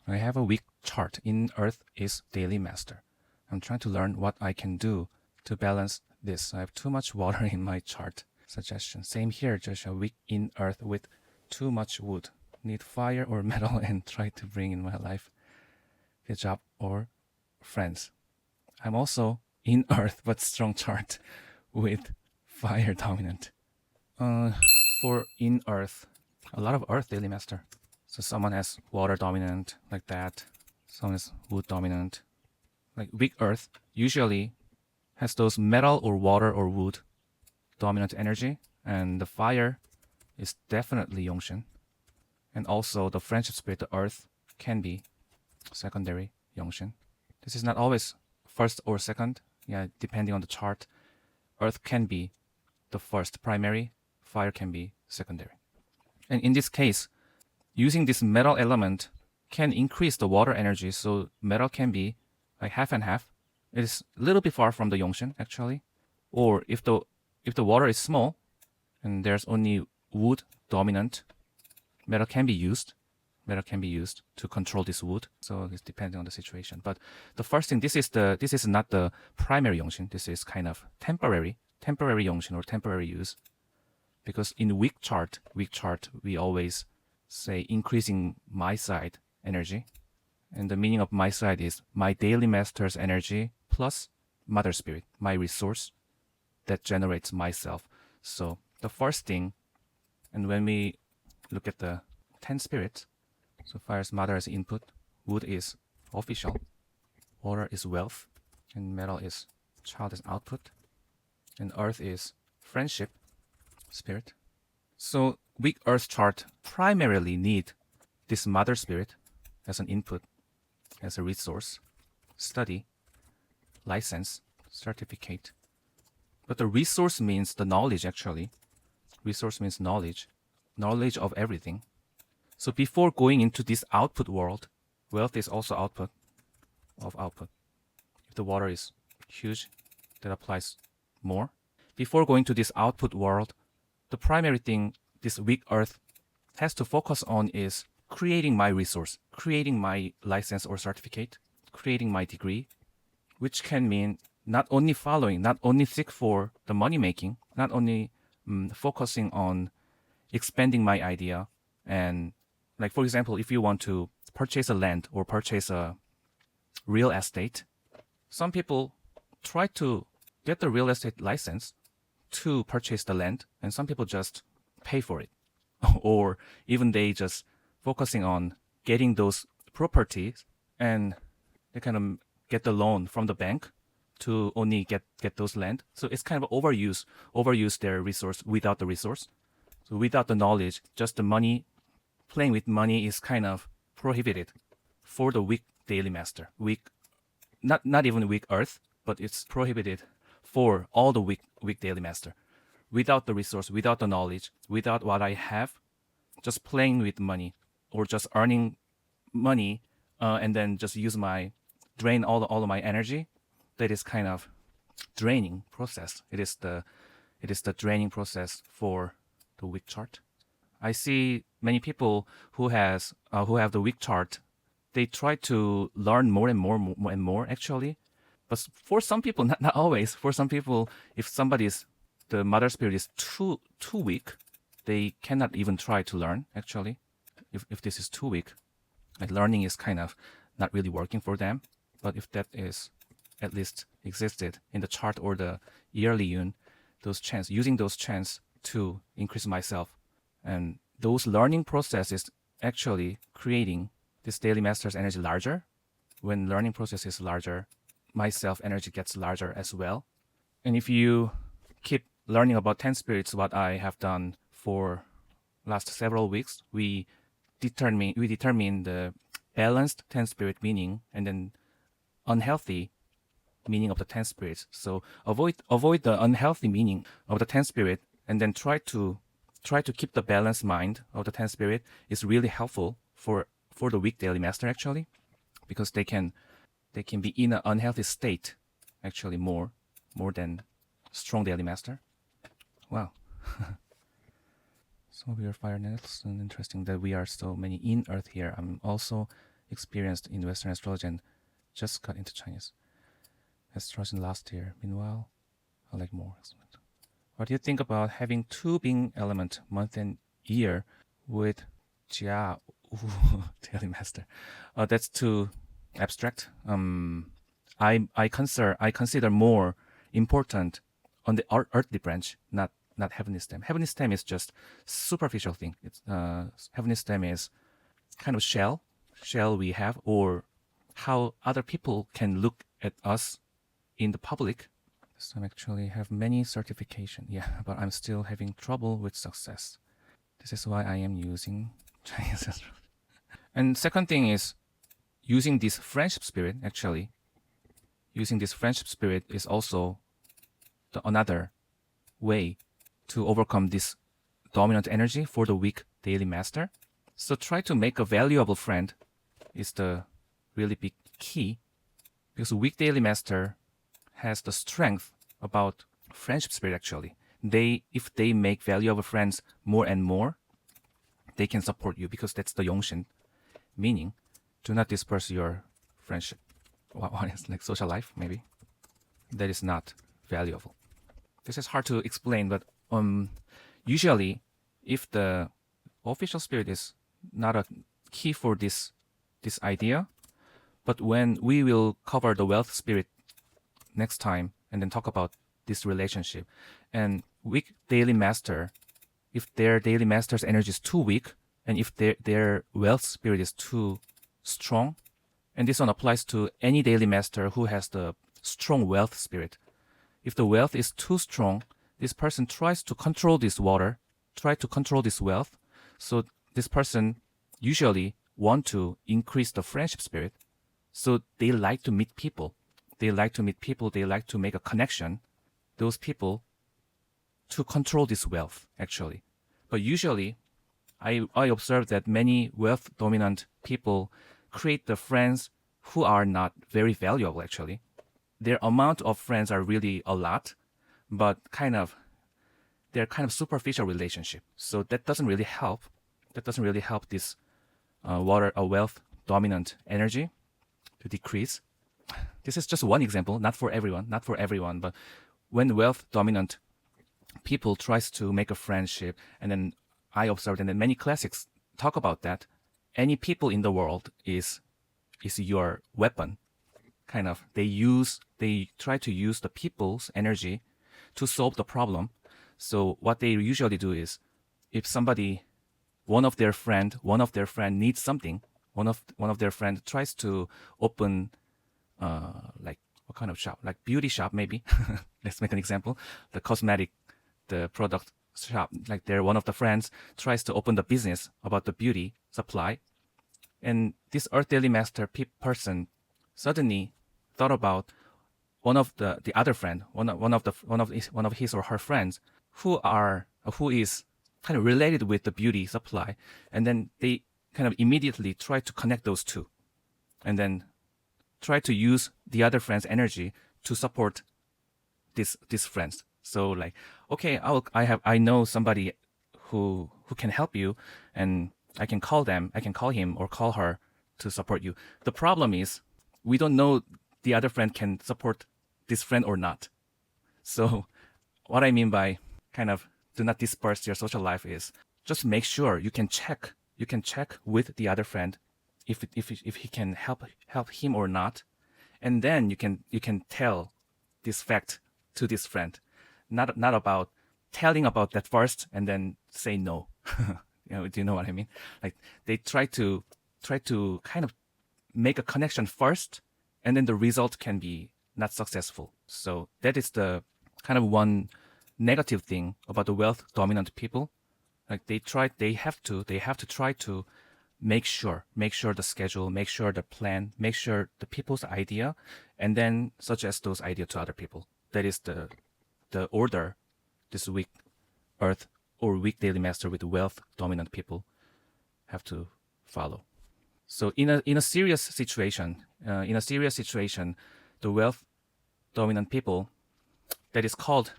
I have a week chart in Earth is Daily Master. I'm trying to learn what I can do to balance this. I have too much water in my chart. Suggestion. Same here, just a week in Earth with too much wood. Need fire or metal and try to bring in my life. Good job or friends. I'm also in Earth but strong chart with fire dominant. For in Earth, a lot of Earth Daily Master. So someone has water dominant like that. Someone is wood dominant. Like weak Earth usually has those metal or water or wood dominant energy, and the fire is definitely Yongshin. And also the friendship spirit, the Earth, can be secondary Yongshin. This is not always first or second. Yeah, depending on the chart. Earth can be the first primary, fire can be secondary. And in this case, using this metal element can increase the water energy, so metal can be like half and half. It is a little bit far from the Yongshin actually. Or if the water is small and there's only wood dominant, metal can be used. Metal can be used to control this wood. So it's depending on the situation. But the first thing, this is not the primary Yongshin. This is kind of temporary Yongshin or temporary use. Because in weak chart, we always say increasing my side energy. And the meaning of my side is my daily master's energy plus mother spirit, my resource that generates myself. So the first thing, and when we look at the 10 spirits, so fire's mother as input, wood is official, water is wealth, and metal is child as output, and earth is friendship, spirit. So weak earth chart primarily need this mother spirit as an input, as a resource, study, license, certificate. But the resource means the knowledge actually. Resource means knowledge of everything. So before going into this output world, wealth is also output of output. If the water is huge, that applies more. Before going to this output world, the primary thing this weak earth has to focus on is creating my resource, creating my license or certificate, creating my degree, which can mean not only following, not only seek for the money making, not only focusing on expanding my idea. And like, for example, if you want to purchase a land or purchase a real estate, some people try to get the real estate license to purchase the land, and some people just pay for it. Or even they just focusing on getting those properties, and they kind of get the loan from the bank to only get those land. So it's kind of overuse their resource without the resource. So without the knowledge, just the money, playing with money is kind of prohibited for the weak daily master. Weak, not even weak earth, but it's prohibited for all the weak daily master. Without the resource, without the knowledge, without what I have, just playing with money or just earning money and then just drain all of my energy. That is kind of draining process. It is the draining process for the weak chart. I see many people who have the weak chart. They try to learn more and more actually. But for some people, not always. For some people, if the mother spirit is too weak, they cannot even try to learn actually. If this is too weak, like learning is kind of not really working for them. But if that is at least existed in the chart or the yearly yun, using those chance to increase myself, and those learning processes actually creating this daily master's energy larger. When learning process is larger, my self energy gets larger as well. And if you keep learning about 10 spirits, what I have done for last several weeks, we determine the balanced 10 spirit meaning and then unhealthy meaning of the 10 spirits. So avoid the unhealthy meaning of the 10 spirit, and then try to keep the balanced mind of the 10 spirit is really helpful for the weak daily master actually, because they can be in an unhealthy state actually more than strong daily master. Wow. So we are fire nets, and interesting that we are so many in earth here. I'm also experienced in Western astrology and just got into Chinese astrology last year. Meanwhile, I like more. What do you think about having two Ming element month and year with Jia Daily Master? That's too abstract. I consider more important on the earthly branch, not heavenly stem. Heavenly stem is just superficial thing. It's heavenly stem is kind of shell we have, or how other people can look at us in the public. So I actually have many certification, but I'm still having trouble with success. This is why I am using Chinese astrology. And second thing is using this friendship spirit. Actually, using this friendship spirit is also another way to overcome this dominant energy for the weak daily master. So try to make a valuable friend is the really big key, because weak daily master has the strength about friendship spirit. Actually, if they make valuable friends more and more, they can support you, because that's the Yongshin meaning. Do not disperse your friendship. What is like social life, maybe? That is not valuable. This is hard to explain, but usually if the official spirit is not a key for this idea, but when we will cover the wealth spirit next time and then talk about this relationship, and weak daily master, if their daily master's energy is too weak, and if their wealth spirit is too strong, and this one applies to any daily master who has the strong wealth spirit. If the wealth is too strong, this person tries to control this water, try to control this wealth. So this person usually want to increase the friendship spirit. So they like to meet people. They like to make a connection, those people, to control this wealth, actually. But usually, I observe that many wealth dominant people create the friends who are not very valuable, actually. Their amount of friends are really a lot, but they're kind of superficial relationship. So that doesn't really help. That doesn't really help this wealth dominant energy to decrease. This is just one example, not for everyone, but when wealth dominant people tries to make a friendship, and then I observed, and then many classics talk about that, any people in the world is your weapon. Kind of, they try to use the people's energy to solve the problem. So what they usually do is, if one of their friend needs something, one of their friend tries to open like what kind of shop, like beauty shop maybe. Let's make an example. The product shop, like one of the friends tries to open the business about the beauty supply, and this Earth Daily Master person suddenly thought about one of the other friend, one of his or her friends who is kind of related with the beauty supply, and then they kind of immediately try to connect those two, and then try to use the other friend's energy to support these friends. So like, okay, I know somebody who can help you, and I can call him or call her to support you. The problem is we don't know the other friend can support this friend or not. So what I mean by kind of do not disperse your social life is just make sure you can check with the other friend if he can help him or not, and then you can tell this fact to this friend, not about telling about that first and then say no. Do you know what I mean? Like they try to kind of make a connection first, and then the result can be not successful. So that is the kind of one negative thing about the wealth dominant people. Like they have to try to make sure the schedule, make sure the plan, make sure the people's idea, and then suggest those ideas to other people. That is the order this week Earth or weak daily master with wealth dominant people have to follow. So in a serious situation, the wealth dominant people, that is called,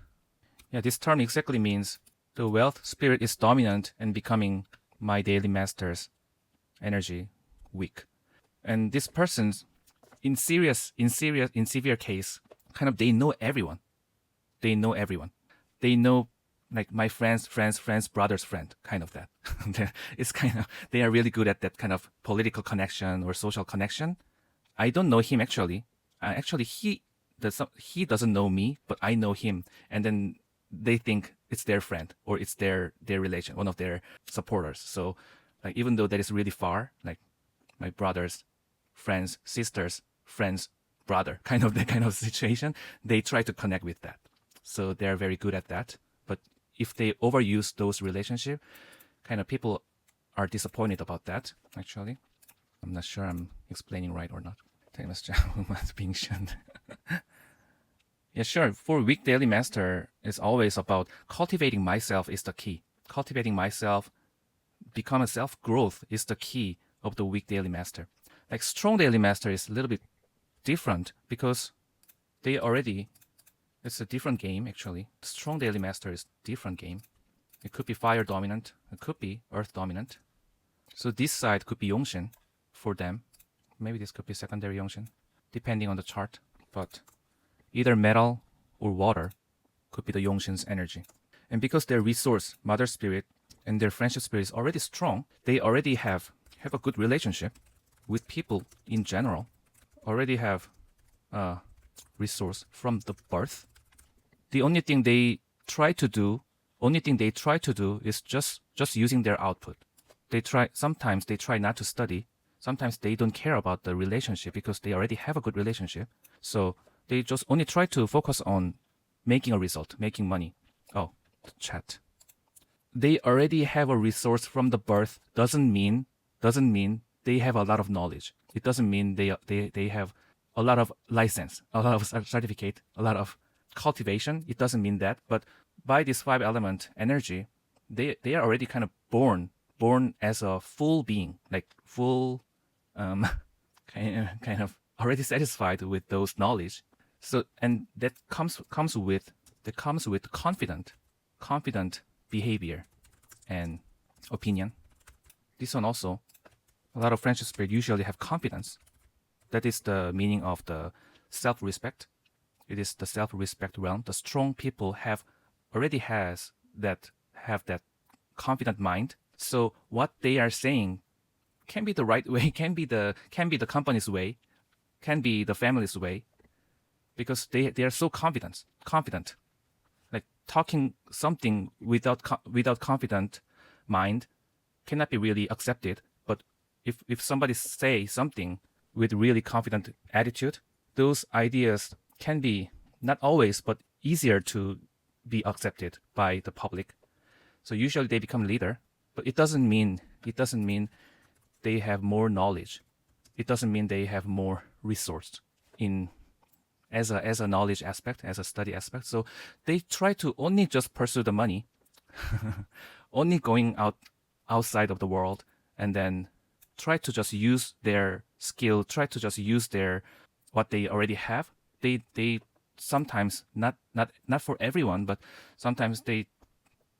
this term exactly means the wealth spirit is dominant and becoming my daily master's energy weak. And this person's in severe case, kind of they know everyone. They know everyone. They know like my friend's brother's friend, kind of that. It's kind of, they are really good at that kind of political connection or social connection. I don't know him actually. Actually, he doesn't know me, but I know him. And then they think it's their friend or it's their relation, one of their supporters. So like even though that is really far, like my brother's friends, sisters, friends, brother, kind of that kind of situation, they try to connect with that. So they're very good at that. But if they overuse those relationships, kind of people are disappointed about that, actually. I'm not sure I'm explaining right or not. Yeah, sure. For week daily master, it's always about cultivating myself is the key. Cultivating myself, become a self-growth is the key of the week daily master. Like strong daily master is a little bit different because they already, it's a different game actually. Strong daily master is different game. It could be fire dominant, it could be earth dominant. So this side could be Yongshin for them. Maybe this could be secondary Yongshin, depending on the chart. But either metal or water could be the Yongshin's energy. And because their resource, mother spirit, and their friendship spirit is already strong, they already have a good relationship with people in general, already have resource from the birth. The only thing they try to do is just using their output. Sometimes they try not to study. Sometimes they don't care about the relationship because they already have a good relationship. So they just only try to focus on making a result, making money. Oh, the chat. They already have a resource from the birth doesn't mean they have a lot of knowledge. It doesn't mean they have a lot of license, a lot of certificate, a lot of cultivation. It doesn't mean that. But by this 5-element energy, they are already kind of born as a full being, like full kind of already satisfied with those knowledge. So and that comes with confident behavior and opinion. This one also, a lot of friendship spirit usually have confidence. That is the meaning of the self-respect. It is the self-respect realm. The strong people have that confident mind. So what they are saying can be the right way, can be the company's way, can be the family's way, because they are so confident. Like talking something without confident mind cannot be really accepted. But if somebody say something with really confident attitude, those ideas can be not always, but easier to be accepted by the public. So usually they become leader, but it doesn't mean they have more knowledge. It doesn't mean they have more resource in as a knowledge aspect, as a study aspect. So they try to only just pursue the money, only going outside of the world, and then try to just use their skill, try to just use their what they already have. They sometimes not for everyone, but sometimes they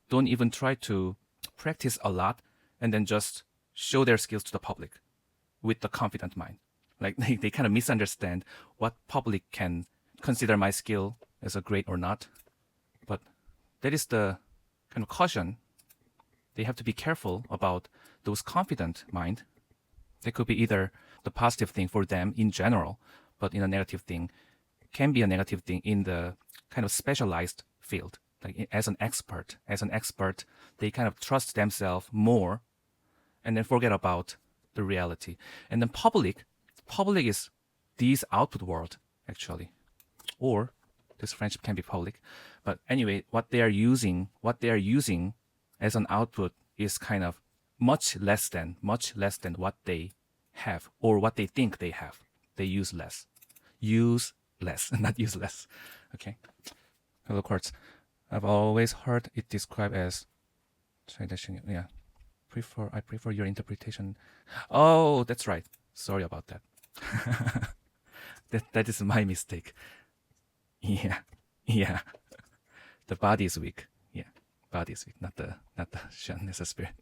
don't even try to practice a lot and then just show their skills to the public with the confident mind. Like they kind of misunderstand what public can consider my skill as a great or not. But that is the kind of caution. They have to be careful about those confident mind. They could be either the positive thing for them in general, but in a negative thing, can be a negative thing in the kind of specialized field. Like as an expert, they kind of trust themselves more and then forget about the reality. And then public is this output world, actually. Or this friendship can be public. But anyway, what they are using as an output is kind of much less than what they have or what they think they have. They use less, not use less. Okay. Hello, Quartz. I've always heard it described as, yeah, I prefer your interpretation. Oh, that's right. Sorry about that. that is my mistake. Yeah. The body is weak. Yeah, body is weak, not the Shen as a spirit.